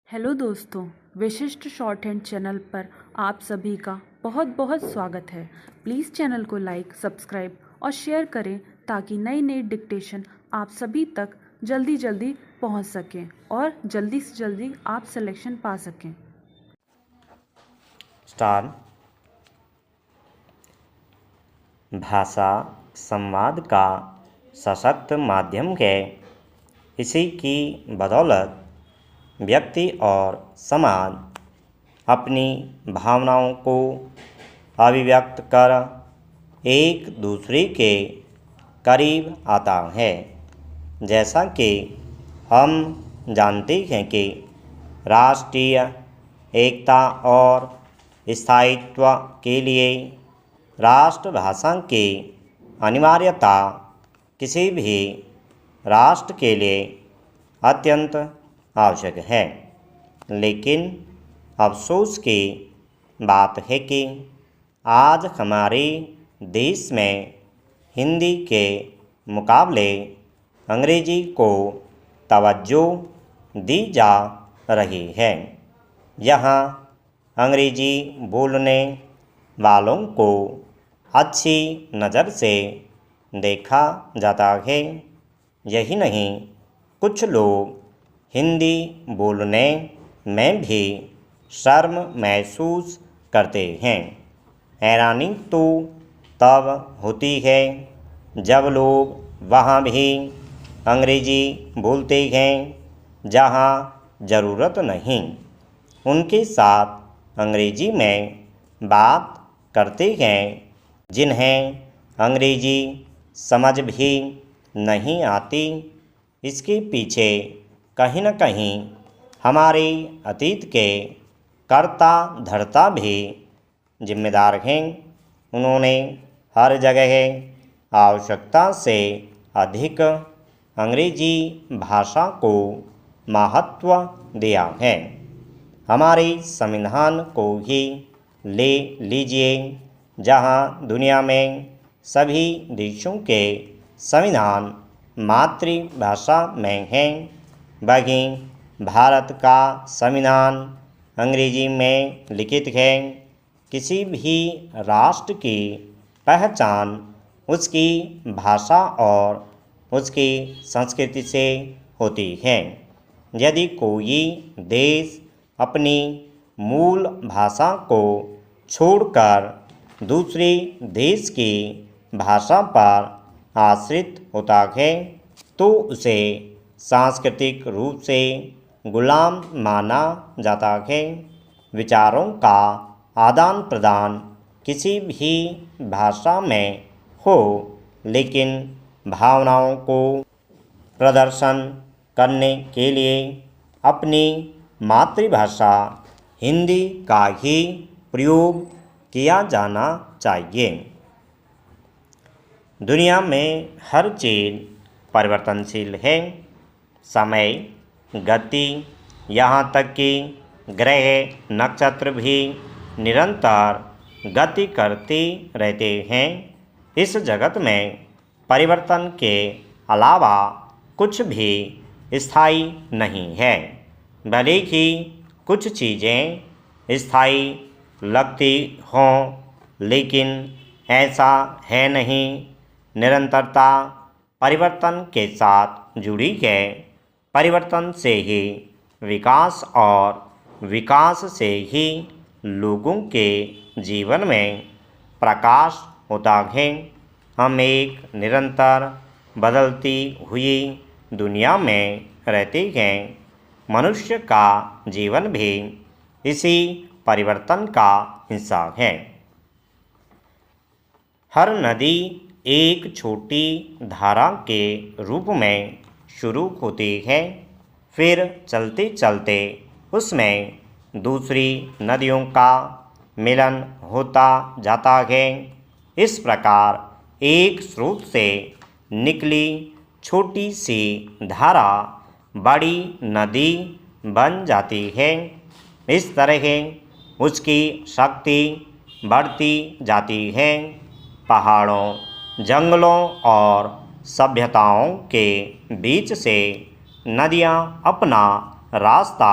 Hello दोस्तों, विशिष्ट short hand channel पर आप सभी का बहुत बहुत स्वागत है। प्लीज़ चैनल को लाइक, सब्सक्राइब और शेयर करें ताकि नई नई डिक्टेशन आप सभी तक जल्दी जल्दी पहुंच सकें और जल्दी से जल्दी आप सिलेक्शन पा सकें। स्टार भाषा संवाद का सशक्त माध्यम है। इसी की बदौलत व्यक्ति और समाज अपनी भावनाओं को अभिव्यक्त कर एक दूसरे के करीब आता है। जैसा कि हम जानते हैं कि राष्ट्रीय एकता और स्थायित्व के लिए राष्ट्रभाषा की अनिवार्यता किसी भी राष्ट्र के लिए अत्यंत आवश्यक है। लेकिन अफसोस की बात है कि आज हमारे देश में हिंदी के मुकाबले अंग्रेजी को तवज्जो दी जा रही है। यहाँ अंग्रेजी बोलने वालों को अच्छी नज़र से देखा जाता है। यही नहीं, कुछ लोग हिंदी बोलने में भी शर्म महसूस करते हैं। हैरानी तो तब होती है जब लोग वहाँ भी अंग्रेजी बोलते हैं जहाँ ज़रूरत नहीं। उनके साथ अंग्रेजी में बात करते हैं जिन्हें अंग्रेजी समझ भी नहीं आती। इसके पीछे कहीं न कहीं हमारे अतीत के कर्ता धर्ता भी जिम्मेदार हैं। उन्होंने हर जगह आवश्यकता से अधिक अंग्रेजी भाषा को महत्व दिया है। हमारे संविधान को ही ले लीजिए, जहाँ दुनिया में सभी देशों के संविधान मातृभाषा में हैं, वहीं भारत का संविधान अंग्रेजी में लिखित है। किसी भी राष्ट्र की पहचान उसकी भाषा और उसकी संस्कृति से होती है। यदि कोई देश अपनी मूल भाषा को छोड़कर दूसरे देश की भाषा पर आश्रित होता है तो उसे सांस्कृतिक रूप से गुलाम माना जाता है। विचारों का आदान प्रदान किसी भी भाषा में हो, लेकिन भावनाओं को प्रदर्शन करने के लिए अपनी मातृभाषा हिंदी का ही प्रयोग किया जाना चाहिए। दुनिया में हर चीज़ परिवर्तनशील है। समय, गति, यहाँ तक कि ग्रह नक्षत्र भी निरंतर गति करते रहते हैं। इस जगत में परिवर्तन के अलावा कुछ भी स्थायी नहीं है। भले ही कुछ चीज़ें स्थायी लगती हों, लेकिन ऐसा है नहीं। निरंतरता परिवर्तन के साथ जुड़ी है। परिवर्तन से ही विकास और विकास से ही लोगों के जीवन में प्रकाश होता है। हम एक निरंतर बदलती हुई दुनिया में रहते हैं। मनुष्य का जीवन भी इसी परिवर्तन का हिस्सा है। हर नदी एक छोटी धारा के रूप में शुरू होती है, फिर चलते चलते उसमें दूसरी नदियों का मिलन होता जाता है। इस प्रकार एक स्रोत से निकली छोटी सी धारा बड़ी नदी बन जाती है। इस तरह उसकी शक्ति बढ़ती जाती है। पहाड़ों, जंगलों और सभ्यताओं के बीच से नदियाँ अपना रास्ता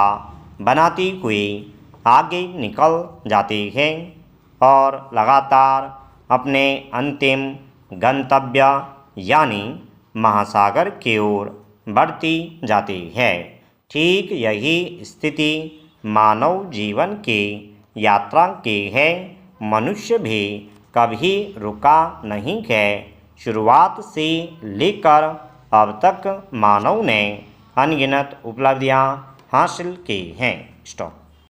बनाती हुई आगे निकल जाती है और लगातार अपने अंतिम गंतव्य यानी महासागर की ओर बढ़ती जाती है। ठीक यही स्थिति मानव जीवन की यात्रा की है। मनुष्य भी कभी रुका नहीं है। शुरुआत से लेकर अब तक मानव ने अनगिनत उपलब्धियां हासिल की हैं। स्टॉप।